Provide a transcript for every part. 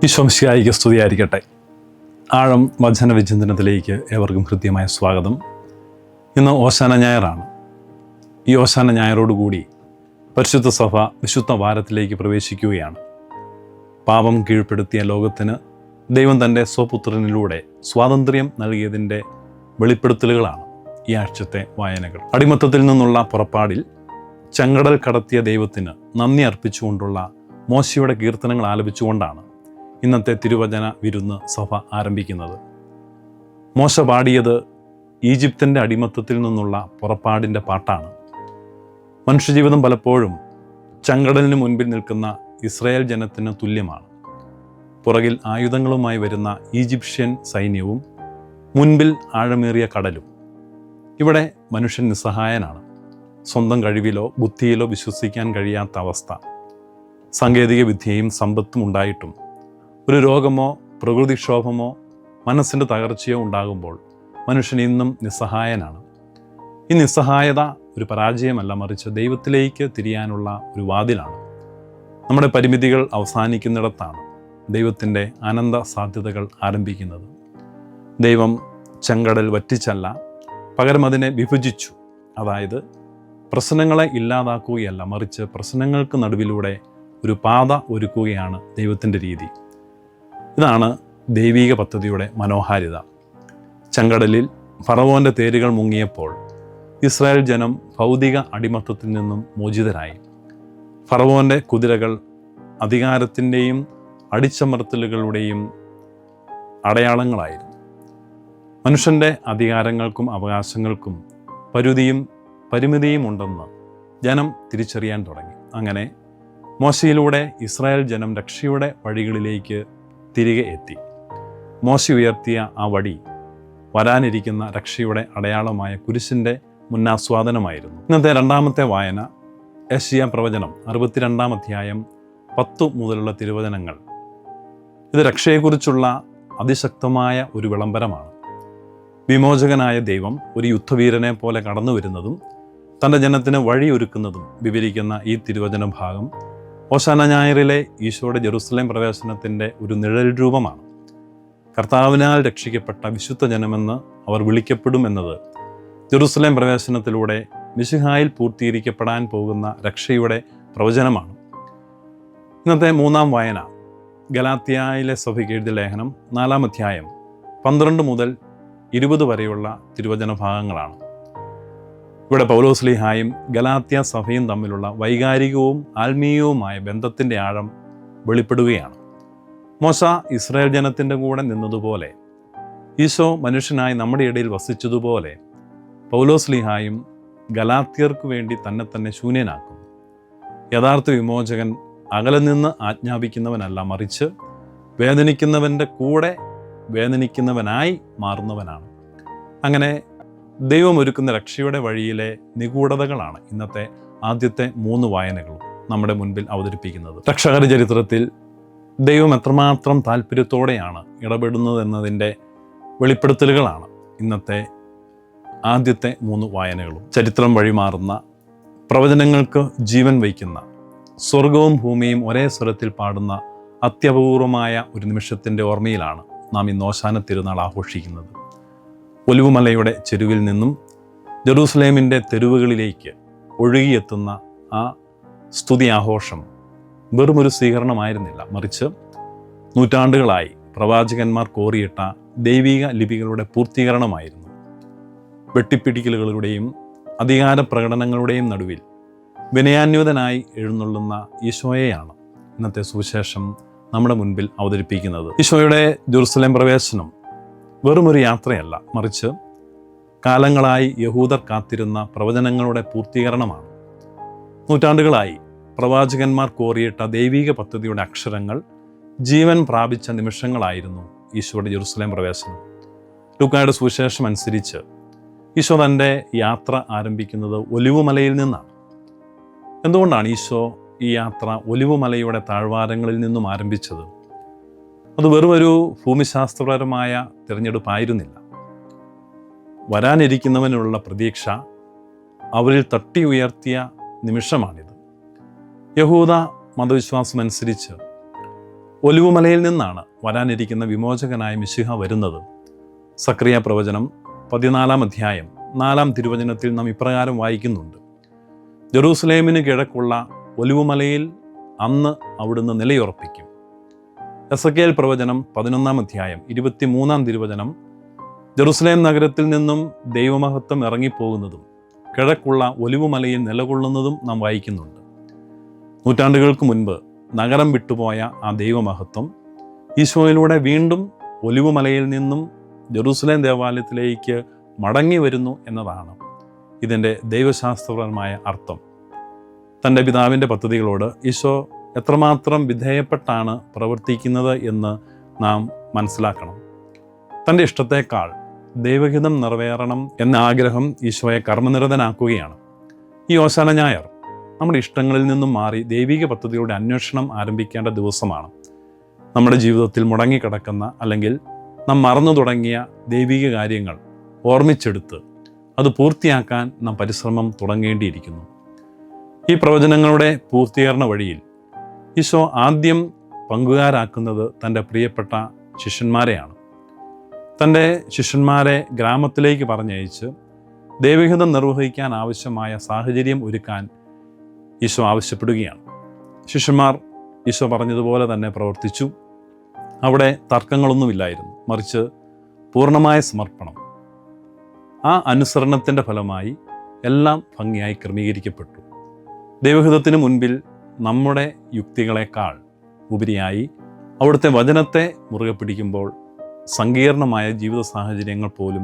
ഈശോ മിശിഹായിക്ക് സ്തുതിയായിരിക്കട്ടെ. ആഴം വചന വിചിന്തനത്തിലേക്ക് ഏവർക്കും ഹൃദ്യമായ സ്വാഗതം. ഇന്ന് ഓശാന ഞായറാണ്. ഈ ഓശാന ഞായറോടുകൂടി പരിശുദ്ധ സഭ വിശുദ്ധ വാരത്തിലേക്ക് പ്രവേശിക്കുകയാണ്. പാപം കീഴ്പ്പെടുത്തിയ ലോകത്തിന് ദൈവം തൻ്റെ സ്വപുത്രനിലൂടെ സ്വാതന്ത്ര്യം നൽകിയതിൻ്റെ വെളിപ്പെടുത്തലുകളാണ് ഈ ആഴ്ചത്തെ വായനകൾ. അടിമത്തത്തിൽ നിന്നുള്ള പുറപ്പാടിൽ ചെങ്കടൽ കടത്തിയ ദൈവത്തിന് നന്ദി അർപ്പിച്ചുകൊണ്ടുള്ള മോശയുടെ കീർത്തനങ്ങൾ ആലപിച്ചുകൊണ്ടാണ് ഇന്നത്തെ തിരുവചന വിരുന്ന് സഭ ആരംഭിക്കുന്നത്. മോശ പാടിയത് ഈജിപ്തിൻ്റെ അടിമത്തത്തിൽ നിന്നുള്ള പുറപ്പാടിൻ്റെ പാട്ടാണ്. മനുഷ്യജീവിതം പലപ്പോഴും ചെങ്കടലിന് മുൻപിൽ നിൽക്കുന്ന ഇസ്രായേൽ ജനത്തിന് തുല്യമാണ്. പുറകിൽ ആയുധങ്ങളുമായി വരുന്ന ഈജിപ്ഷ്യൻ സൈന്യവും മുൻപിൽ ആഴമേറിയ കടലും. ഇവിടെ മനുഷ്യൻ നിസ്സഹായനാണ്. സ്വന്തം കഴിവിലോ ബുദ്ധിയിലോ വിശ്വസിക്കാൻ കഴിയാത്ത അവസ്ഥ. സാങ്കേതിക വിദ്യയും സമ്പത്തും ഉണ്ടായിട്ടും ഒരു രോഗമോ പ്രകൃതിക്ഷോഭമോ മനസ്സിൻ്റെ തകർച്ചയോ ഉണ്ടാകുമ്പോൾ മനുഷ്യൻ ഇന്നും നിസ്സഹായനാണ്. ഈ നിസ്സഹായത ഒരു പരാജയമല്ല, മറിച്ച് ദൈവത്തിലേക്ക് തിരിയാനുള്ള ഒരു വാതിലാണ്. നമ്മുടെ പരിമിതികൾ അവസാനിക്കുന്നിടത്താണ് ദൈവത്തിൻ്റെ അനന്ത സാധ്യതകൾ ആരംഭിക്കുന്നത്. ദൈവം ചെങ്കടൽ വറ്റിച്ചല്ല, പകരം അതിനെ വിഭജിച്ചു. അതായത് പ്രശ്നങ്ങളെ ഇല്ലാതാക്കുകയല്ല, മറിച്ച് പ്രശ്നങ്ങൾക്ക് നടുവിലൂടെ ഒരു പാത ഒരുക്കുകയാണ് ദൈവത്തിൻ്റെ രീതി. ഇതാണ് ദൈവിക പദ്ധതിയുടെ മനോഹാരിത. ചെങ്കടലിൽ ഫറവോൻ്റെ തേരുകൾ മുങ്ങിയപ്പോൾ ഇസ്രായേൽ ജനം ഭൗതിക അടിമത്തത്തിൽ നിന്നും മോചിതരായി. ഫറവോൻ്റെ കുതിരകൾ അധികാരത്തിൻ്റെയും അടിച്ചമർത്തലുകളുടെയും അടയാളങ്ങളായിരുന്നു. മനുഷ്യൻ്റെ അധികാരങ്ങൾക്കും അവകാശങ്ങൾക്കും പരിമിതിയും ഉണ്ടെന്ന് ജനം തിരിച്ചറിയാൻ തുടങ്ങി. അങ്ങനെ മോശയിലൂടെ ഇസ്രായേൽ ജനം രക്ഷയുടെ വഴികളിലേക്ക് തിരികെ എത്തി. മോശ ഉയർത്തിയ ആ വടി വരാനിരിക്കുന്ന രക്ഷയുടെ അടയാളമായ കുരിശിൻ്റെ മുന്നാസ്വാദനമായിരുന്നു. ഇന്നത്തെ രണ്ടാമത്തെ വായന യെശയ്യാ പ്രവചനം 62 അധ്യായം 10 മുതലുള്ള തിരുവചനങ്ങൾ. ഇത് രക്ഷയെക്കുറിച്ചുള്ള അതിശക്തമായ ഒരു വിളംബരമാണ്. വിമോചകനായ ദൈവം ഒരു യുദ്ധവീരനെ പോലെ കടന്നു വരുന്നതും തൻ്റെ ജനത്തിന് വഴിയൊരുക്കുന്നതും വിവരിക്കുന്ന ഈ തിരുവചന ഭാഗം ഓശാന ഞായറിലെ ഈശോയുടെ ജെറുസലേം പ്രവേശനത്തിൻ്റെ ഒരു നിഴൽ രൂപമാണ്. കർത്താവിനാൽ രക്ഷിക്കപ്പെട്ട വിശുദ്ധ ജനമെന്ന് അവർ വിളിക്കപ്പെടുമെന്നത് ജെറുസലേം പ്രവേശനത്തിലൂടെ മിശിഹായിൽ പൂർത്തീകരിക്കപ്പെടാൻ പോകുന്ന രക്ഷയുടെ പ്രവചനമാണ്. ഇന്നത്തെ മൂന്നാം വായന ഗലാത്യയിലെ സഭയ്ക്ക് എഴുതിയ ലേഖനം 4 അധ്യായം 12 മുതൽ 20 വരെയുള്ള തിരുവചന ഭാഗങ്ങളാണ്. ഇവിടെ പൗലോസ്ലീഹായും ഗലാത്യ സഭയും തമ്മിലുള്ള വൈകാരികവും ആത്മീയവുമായ ബന്ധത്തിൻ്റെ ആഴം വെളിപ്പെടുകയാണ്. മോശ ഇസ്രായേൽ ജനത്തിൻ്റെ കൂടെ നിന്നതുപോലെ, ഈശോ മനുഷ്യനായി നമ്മുടെ ഇടയിൽ വസിച്ചതുപോലെ, പൗലോസ്ലീഹായും ഗലാത്യർക്ക് വേണ്ടി തന്നെ ശൂന്യനാക്കുന്നു. യഥാർത്ഥ വിമോചകൻ അകലെ നിന്ന് ആജ്ഞാപിക്കുന്നവനല്ല, മറിച്ച് വേദനിക്കുന്നവൻ്റെ കൂടെ വേദനിക്കുന്നവനായി മാറുന്നവനാണ്. അങ്ങനെ ദൈവം ഒരുക്കുന്ന രക്ഷയുടെ വഴിയിലെ നിഗൂഢതകളാണ് ഇന്നത്തെ ആദ്യത്തെ 3 വായനകളും നമ്മുടെ മുൻപിൽ അവതരിപ്പിക്കുന്നത്. രക്ഷകര ചരിത്രത്തിൽ ദൈവം എത്രമാത്രം താല്പര്യത്തോടെയാണ് ഇടപെടുന്നതെന്നതിൻ്റെ വെളിപ്പെടുത്തലുകളാണ് ഇന്നത്തെ ആദ്യത്തെ 3 വായനകളും. ചരിത്രം വഴിമാറുന്ന, പ്രവചനങ്ങൾക്ക് ജീവൻ വയ്ക്കുന്ന, സ്വർഗവും ഭൂമിയും ഒരേ സ്വരത്തിൽ പാടുന്ന അത്യപൂർവമായ ഒരു നിമിഷത്തിൻ്റെ ഓർമ്മയിലാണ് നാം ഇന്ന് ഓശാന തിരുനാൾ ആഘോഷിക്കുന്നത്. ഒലിവുമലയുടെ ചെരുവിൽ നിന്നും ജെറൂസലേമിൻ്റെ തെരുവുകളിലേക്ക് ഒഴുകിയെത്തുന്ന ആ സ്തുതി ആഘോഷം വെറുമൊരു സ്വീകരണമായിരുന്നില്ല, മറിച്ച് നൂറ്റാണ്ടുകളായി പ്രവാചകന്മാർ കോറിയിട്ട ദൈവിക ലിപികളുടെ പൂർത്തീകരണമായിരുന്നു. വെട്ടിപ്പിടിക്കലുകളുടെയും അധികാര പ്രകടനങ്ങളുടെയും നടുവിൽ വിനയാന്വിതനായി എഴുന്നള്ളുന്ന ഈശോയെയാണ് ഇന്നത്തെ സുവിശേഷം നമ്മുടെ മുൻപിൽ അവതരിപ്പിക്കുന്നത്. ഈശോയുടെ ജെറുസലേം പ്രവേശനം വെറുമൊരു യാത്രയല്ല, മറിച്ച് കാലങ്ങളായി യഹൂദർ കാത്തിരുന്ന പ്രവചനങ്ങളുടെ പൂർത്തീകരണമാണ്. നൂറ്റാണ്ടുകളായി പ്രവാചകന്മാർ കോറിയിട്ട ദൈവിക പദ്ധതിയുടെ അക്ഷരങ്ങൾ ജീവൻ പ്രാപിച്ച നിമിഷങ്ങളായിരുന്നു ഈശോയുടെ ജെറുസലേം പ്രവേശനം. ലൂക്കായുടെ സുവിശേഷം അനുസരിച്ച് ഈശോ തൻ്റെ യാത്ര ആരംഭിക്കുന്നത് ഒലിവുമലയിൽ നിന്നാണ്. എന്തുകൊണ്ടാണ് ഈശോ ഈ യാത്ര ഒലിവുമലയുടെ താഴ്വാരങ്ങളിൽ നിന്നും ആരംഭിച്ചത്? അത് വെറുമൊരു ഭൂമിശാസ്ത്രപരമായ തിരഞ്ഞെടുപ്പായിരുന്നില്ല. വരാനിരിക്കുന്നവനുള്ള പ്രതീക്ഷ അവരിൽ തട്ടി ഉയർത്തിയ നിമിഷമാണിത്. യഹൂദ മതവിശ്വാസമനുസരിച്ച് ഒലിവുമലയിൽ നിന്നാണ് വരാനിരിക്കുന്ന വിമോചകനായ മിശിഹ വരുന്നത്. സക്രിയ പ്രവചനം 14 അധ്യായം 4 തിരുവചനത്തിൽ നാം ഇപ്രകാരം വായിക്കുന്നുണ്ട്: ജെറൂസലേമിന് കിഴക്കുള്ള ഒലിവുമലയിൽ അന്ന് അവിടുന്ന് നിലയുറപ്പിക്കും. എസെക്കിയേൽ പ്രവചനം 11 അധ്യായം 23 തിരുവചനം ജെറൂസലേം നഗരത്തിൽ നിന്നും ദൈവമഹത്വം ഇറങ്ങിപ്പോകുന്നതും കിഴക്കുള്ള ഒലിവുമലയിൽ നിലകൊള്ളുന്നതും നാം വായിക്കുന്നുണ്ട്. നൂറ്റാണ്ടുകൾക്ക് മുൻപ് നഗരം വിട്ടുപോയ ആ ദൈവമഹത്വം ഈശോയിലൂടെ വീണ്ടും ഒലിവുമലയിൽ നിന്നും ജെറൂസലേം ദേവാലയത്തിലേക്ക് മടങ്ങി വരുന്നു എന്നതാണ് ഇതിൻ്റെ ദൈവശാസ്ത്രപരമായ അർത്ഥം. തൻ്റെ പിതാവിൻ്റെ പദ്ധതികളോട് ഈശോ എത്രമാത്രം വിധേയപ്പെട്ടാണ് പ്രവർത്തിക്കുന്നത് എന്ന് നാം മനസ്സിലാക്കണം. തൻ്റെ ഇഷ്ടത്തേക്കാൾ ദൈവഹിതം നിറവേറണം എന്ന ആഗ്രഹം ഈശോയെ കർമ്മനിരതനാക്കുകയാണ്. ഈ ഓശാന ഞായർ നമ്മുടെ ഇഷ്ടങ്ങളിൽ നിന്നും മാറി ദൈവിക പദ്ധതിയുടെ അന്വേഷണം ആരംഭിക്കേണ്ട ദിവസമാണ്. നമ്മുടെ ജീവിതത്തിൽ മുടങ്ങിക്കിടക്കുന്ന അല്ലെങ്കിൽ നാം മറന്നു തുടങ്ങിയ ദൈവിക കാര്യങ്ങൾ ഓർമ്മിച്ചെടുത്ത് അത് പൂർത്തിയാക്കാൻ നാം പരിശ്രമം തുടങ്ങേണ്ടിയിരിക്കുന്നു. ഈ പ്രവചനങ്ങളുടെ പൂർത്തീകരണ വഴിയിൽ ഈശോ ആദ്യം പങ്കുകാരാക്കുന്നത് തൻ്റെ പ്രിയപ്പെട്ട ശിഷ്യന്മാരെയാണ്. തൻ്റെ ശിഷ്യന്മാരെ ഗ്രാമത്തിലേക്ക് പറഞ്ഞയച്ച് ദൈവഹിതം നിർവഹിക്കാൻ ആവശ്യമായ സാഹചര്യം ഒരുക്കാൻ ഈശോ ആവശ്യപ്പെടുകയാണ്. ശിഷ്യന്മാർ ഈശോ പറഞ്ഞതുപോലെ തന്നെ പ്രവർത്തിച്ചു. അവിടെ തർക്കങ്ങളൊന്നുമില്ലായിരുന്നു, മറിച്ച് പൂർണ്ണമായ സമർപ്പണം. ആ അനുസരണത്തിൻ്റെ ഫലമായി എല്ലാം ഭംഗിയായി ക്രമീകരിക്കപ്പെട്ടു. ദൈവഹിതത്തിന് മുൻപിൽ നമ്മുടെ യുക്തികളെക്കാൾ ഉപരിയായി അവിടുത്തെ വചനത്തെ മുറുകെ പിടിക്കുമ്പോൾ സങ്കീർണമായ ജീവിത സാഹചര്യങ്ങൾ പോലും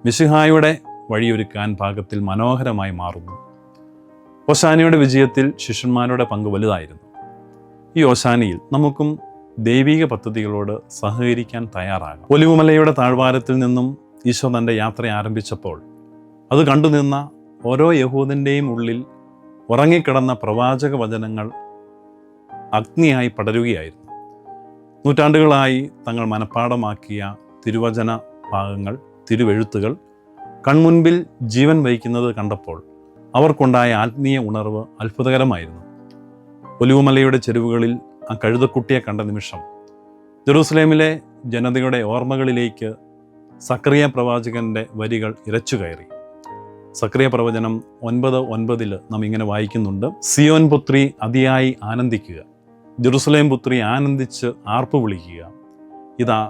മിശിഹായുടെ വഴിയൊരുക്കാൻ പാകത്തിൽ മനോഹരമായി മാറുന്നു. ഓശാനയുടെ വിജയത്തിൽ ശിഷ്യന്മാരുടെ പങ്ക് വലുതായിരുന്നു. ഈ ഓശാനയിൽ നമുക്കും ദൈവിക പദ്ധതികളോട് സഹകരിക്കാൻ തയ്യാറാകാം. ഒലിവുമലയുടെ താഴ്വാരത്തിൽ നിന്നും ഈശോ തൻ്റെ യാത്ര ആരംഭിച്ചപ്പോൾ അത് കണ്ടുനിന്ന ഓരോ യഹൂദൻ്റെയും ഉള്ളിൽ ഉറങ്ങിക്കിടന്ന പ്രവാചക വചനങ്ങൾ അഗ്നിയായി പടരുകയായിരുന്നു. നൂറ്റാണ്ടുകളായി തങ്ങൾ മനഃപ്പാഠമാക്കിയ തിരുവചന ഭാഗങ്ങൾ, തിരുവെഴുത്തുകൾ കൺമുൻപിൽ ജീവൻ വഹിക്കുന്നത് കണ്ടപ്പോൾ അവർക്കുണ്ടായ ആത്മീയ ഉണർവ് അത്ഭുതകരമായിരുന്നു. ഒലിവുമലയുടെ ചെരുവുകളിൽ ആ കഴുതക്കുട്ടിയെ കണ്ട നിമിഷം ജെറൂസലേമിലെ ജനതയുടെ ഓർമ്മകളിലേക്ക് സക്രിയ പ്രവാചകന്റെ വരികൾ ഇരച്ചുകയറി. സക്രിയ പ്രവചനം 9:9 നാം ഇങ്ങനെ വായിക്കുന്നുണ്ട്: സിയോൻ പുത്രി അതിയായി ആനന്ദിക്കുക, ജെറൂസലേം പുത്രി ആനന്ദിച്ച് ആർപ്പ് വിളിക്കുക. ഇതാ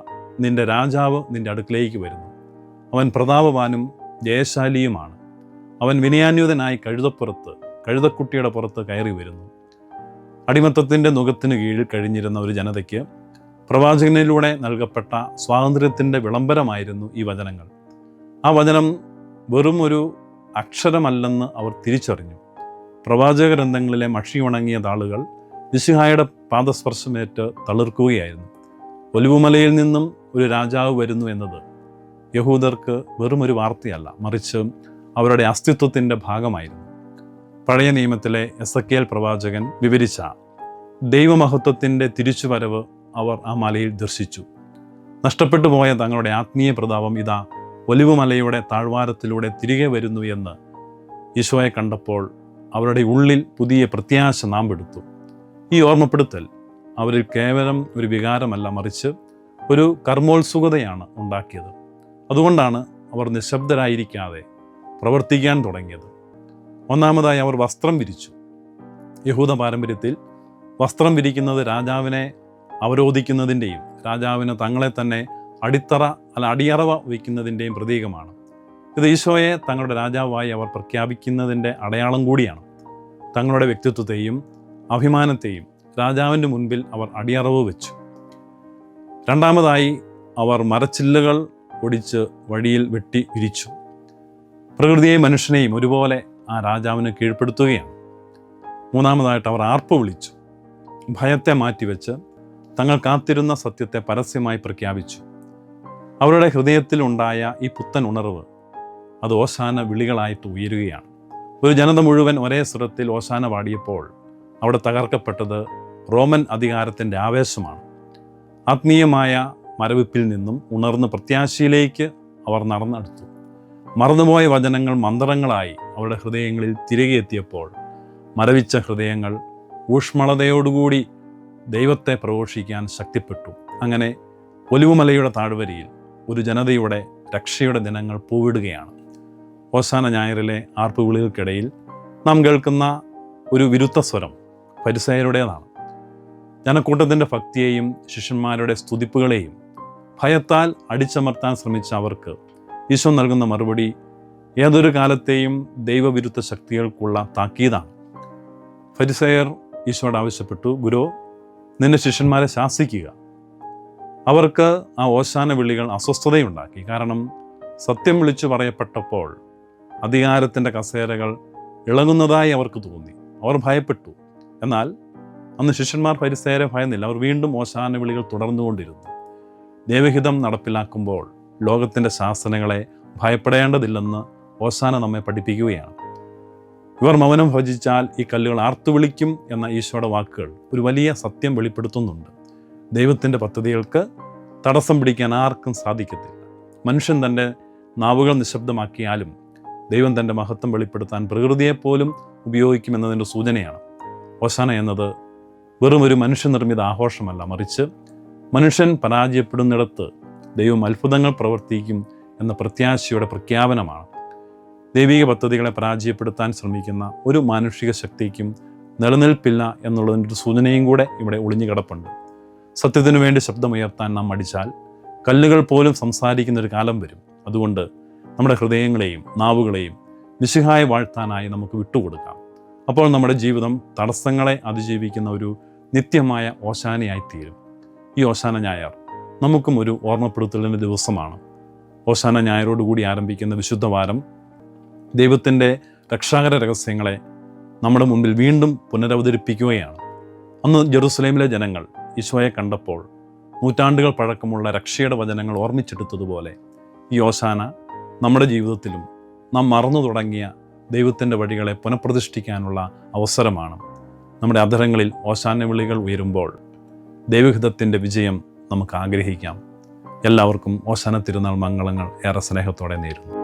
നിന്റെ രാജാവ് നിന്റെ അടുക്കിലേക്ക് വരുന്നു. അവൻ പ്രതാപവാനും ജയശാലിയുമാണ്. അവൻ വിനയാന്വിതനായി കഴുതക്കുട്ടിയുടെ പുറത്ത് കയറി വരുന്നു. അടിമത്തത്തിൻ്റെ നുകത്തിന് കീഴിൽ കഴിഞ്ഞിരുന്ന ഒരു ജനതയ്ക്ക് പ്രവാചകനിലൂടെ നൽകപ്പെട്ട സ്വാതന്ത്ര്യത്തിൻ്റെ വിളംബരമായിരുന്നു ഈ വചനങ്ങൾ. ആ വചനം വെറും ഒരു അക്ഷരമല്ലെന്ന് അവർ തിരിച്ചറിഞ്ഞു. പ്രവാചക ഗ്രന്ഥങ്ങളിലെ മഷിയുണങ്ങിയ താളുകൾ മിശിഹായുടെ പാദസ്പർശമേറ്റ് തളിർക്കുകയായിരുന്നു. ഒലിവുമലയിൽ നിന്നും ഒരു രാജാവ് വരുന്നു എന്നത് യഹൂദർക്ക് വെറും ഒരു വാർത്തയല്ല, മറിച്ച് അവരുടെ അസ്തിത്വത്തിൻ്റെ ഭാഗമായിരുന്നു. പഴയ നിയമത്തിലെ എസെക്കിയേൽ പ്രവാചകൻ വിവരിച്ച ദൈവമഹത്വത്തിൻ്റെ തിരിച്ചുവരവ് അവർ ആ മലയിൽ ദർശിച്ചു. നഷ്ടപ്പെട്ടു പോയ തങ്ങളുടെ ആത്മീയ പ്രതാപം ഇതാ ഒലിവുമലയുടെ താഴ്വാരത്തിലൂടെ തിരികെ വരുന്നു എന്ന് ഈശോയെ കണ്ടപ്പോൾ അവരുടെ ഉള്ളിൽ പുതിയ പ്രത്യാശ നാമ്പെടുത്തു. ഈ ഓർമ്മപ്പെടുത്തൽ അവരിൽ കേവലം ഒരു വികാരമല്ല, മറിച്ച് ഒരു കർമ്മോത്സുകതയാണ് ഉണ്ടാക്കിയത്. അതുകൊണ്ടാണ് അവർ നിശബ്ദരായിരിക്കാതെ പ്രവർത്തിക്കാൻ തുടങ്ങിയത്. ഒന്നാമതായി അവർ വസ്ത്രം വിരിച്ചു. യഹൂദ പാരമ്പര്യത്തിൽ വസ്ത്രം വിരിക്കുന്നത് രാജാവിനെ അവരോധിക്കുന്നതിൻ്റെയും രാജാവിന് തങ്ങളെ തന്നെ അടിയറവ വയ്ക്കുന്നതിൻ്റെയും പ്രതീകമാണ്. ഇത് ഈശോയെ തങ്ങളുടെ രാജാവായി അവർ പ്രഖ്യാപിക്കുന്നതിൻ്റെ അടയാളം കൂടിയാണ്. തങ്ങളുടെ വ്യക്തിത്വത്തെയും അഭിമാനത്തെയും രാജാവിൻ്റെ മുൻപിൽ അവർ അടിയറവ് വെച്ചു. രണ്ടാമതായി അവർ മരച്ചില്ലുകൾ ഒടിച്ച് വഴിയിൽ വെട്ടി വിരിച്ചു. പ്രകൃതിയെയും മനുഷ്യനെയും ഒരുപോലെ ആ രാജാവിന് കീഴ്പ്പെടുത്തുകയാണ്. മൂന്നാമതായിട്ട് അവർ ആർപ്പ് വിളിച്ചു. ഭയത്തെ മാറ്റിവെച്ച് തങ്ങൾ കാത്തിരുന്ന സത്യത്തെ പരസ്യമായി പ്രഖ്യാപിച്ചു. അവരുടെ ഹൃദയത്തിലുണ്ടായ ഈ പുത്തൻ ഉണർവ് അത് ഓശാന വിളികളായിട്ട് ഉയരുകയാണ്. ഒരു ജനത മുഴുവൻ ഒരേ സ്വരത്തിൽ ഓശാന പാടിയപ്പോൾ അവിടെ തകർക്കപ്പെട്ടത് റോമൻ അധികാരത്തിൻ്റെ ആവേശമാണ്. ആത്മീയമായ മരവിപ്പിൽ നിന്നും ഉണർന്ന് പ്രത്യാശയിലേക്ക് അവർ നടന്നെടുത്തു. മറന്നുപോയ വചനങ്ങൾ മന്ത്രങ്ങളായി അവരുടെ ഹൃദയങ്ങളിൽ തിരികെ എത്തിയപ്പോൾ മരവിച്ച ഹൃദയങ്ങൾ ഊഷ്മളതയോടുകൂടി ദൈവത്തെ പ്രഘോഷിക്കാൻ ശക്തിപ്പെട്ടു. അങ്ങനെ ഒലിവുമലയുടെ താഴ്വരയിൽ ഒരു ജനതയുടെ രക്ഷയുടെ ദിനങ്ങൾ പൂവിടുകയാണ്. ഓശാന ഞായറിലെ ആർപ്പുവിളികൾക്കിടയിൽ നാം കേൾക്കുന്ന ഒരു വിരുദ്ധ സ്വരം ഫരിസയരുടേതാണ്. ജനക്കൂട്ടത്തിൻ്റെ ഭക്തിയെയും ശിഷ്യന്മാരുടെ സ്തുതിപ്പുകളെയും ഭയത്താൽ അടിച്ചമർത്താൻ ശ്രമിച്ച അവർക്ക് ഈശോ നൽകുന്ന മറുപടി ഏതൊരു കാലത്തെയും ദൈവവിരുദ്ധ ശക്തികൾക്കുള്ള താക്കീതാണ്. ഫരിസയർ ഈശോയോട് ആവശ്യപ്പെട്ടു, ഗുരു, നിന്റെ ശിഷ്യന്മാരെ ശാസിക്കുക. അവർക്ക് ആ ഓശാന വിളികൾ അസ്വസ്ഥതയുണ്ടാക്കി. കാരണം സത്യം വിളിച്ചു പറയപ്പെട്ടപ്പോൾ അധികാരത്തിൻ്റെ കസേരകൾ ഇളകുന്നതായി അവർക്ക് തോന്നി. അവർ ഭയപ്പെട്ടു. എന്നാൽ അന്ന് ശിഷ്യന്മാർ ഫരിസയരെ ഭയന്നില്ല. അവർ വീണ്ടും ഓശാന വിളികൾ തുടർന്നുകൊണ്ടിരുന്നു. ദൈവഹിതം നടപ്പിലാക്കുമ്പോൾ ലോകത്തിൻ്റെ ശാസനകളെ ഭയപ്പെടേണ്ടതില്ലെന്ന് ഓശാന നമ്മെ പഠിപ്പിക്കുകയാണ്. ഇവർ മൗനം ഭജിച്ചാൽ ഈ കല്ലുകൾ ആർത്തുവിളിക്കും എന്ന ഈശോയുടെ വാക്കുകൾ ഒരു വലിയ സത്യം വെളിപ്പെടുത്തുന്നുണ്ട്. ദൈവത്തിൻ്റെ പദ്ധതികൾക്ക് തടസ്സം പിടിക്കാൻ ആർക്കും സാധിക്കത്തില്ല. മനുഷ്യൻ തൻ്റെ നാവുകൾ നിശബ്ദമാക്കിയാലും ദൈവം തൻ്റെ മഹത്വം വെളിപ്പെടുത്താൻ പ്രകൃതിയെപ്പോലും ഉപയോഗിക്കുമെന്നതിൻ്റെ സൂചനയാണ്. ഓശാന എന്നത് വെറും ഒരു മനുഷ്യനിർമ്മിത ആഘോഷമല്ല, മറിച്ച് മനുഷ്യൻ പരാജയപ്പെടുന്നിടത്ത് ദൈവം അത്ഭുതങ്ങൾ പ്രവർത്തിക്കും എന്ന പ്രത്യാശയുടെ പ്രഖ്യാപനമാണ്. ദൈവിക പദ്ധതികളെ പരാജയപ്പെടുത്താൻ ശ്രമിക്കുന്ന ഒരു മാനുഷിക ശക്തിക്കും നിലനിൽപ്പില്ല എന്നുള്ളതിൻ്റെ ഒരു സൂചനയും കൂടെ ഇവിടെ ഒളിഞ്ഞു കിടപ്പുണ്ട്. സത്യത്തിനു വേണ്ടി ശബ്ദമുയർത്താൻ നാം മടിച്ചാൽ കല്ലുകൾ പോലും സംസാരിക്കുന്ന ഒരു കാലം വരും. അതുകൊണ്ട് നമ്മുടെ ഹൃദയങ്ങളെയും നാവുകളെയും മിശിഹായെ വാഴ്ത്താനായി നമുക്ക് വിട്ടുകൊടുക്കാം. അപ്പോൾ നമ്മുടെ ജീവിതം തടസ്സങ്ങളെ അതിജീവിക്കുന്ന ഒരു നിത്യമായ ഓശാനയായിത്തീരും. ഈ ഓശാന ഞായർ നമുക്കും ഒരു ഓർമ്മപ്പെടുത്തലിൻ്റെ ദിവസമാണ്. ഓശാന ഞായരോടുകൂടി ആരംഭിക്കുന്ന വിശുദ്ധ വാരം ദൈവത്തിൻ്റെ രക്ഷാകര രഹസ്യങ്ങളെ നമ്മുടെ മുമ്പിൽ വീണ്ടും പുനരവതരിപ്പിക്കുകയാണ്. അന്ന് ജെറുസലേമിലെ ജനങ്ങൾ ഈശോയെ കണ്ടപ്പോൾ നൂറ്റാണ്ടുകൾ പഴക്കമുള്ള രക്ഷയുടെ വചനങ്ങൾ ഓർമ്മിച്ചെടുത്തതുപോലെ ഈ ഓശാന നമ്മുടെ ജീവിതത്തിലും നാം മറന്നു തുടങ്ങിയ ദൈവത്തിൻ്റെ വഴികളെ പുനഃപ്രതിഷ്ഠിക്കാനുള്ള അവസരമാണ്. നമ്മുടെ അധരങ്ങളിൽ ഓശാന വിളികൾ ഉയരുമ്പോൾ ദൈവഹിതത്തിൻ്റെ വിജയം നമുക്ക് ആഗ്രഹിക്കാം. എല്ലാവർക്കും ഓശാന തിരുനാൾ മംഗളങ്ങൾ ഏറെ സ്നേഹത്തോടെ നേരുന്നു.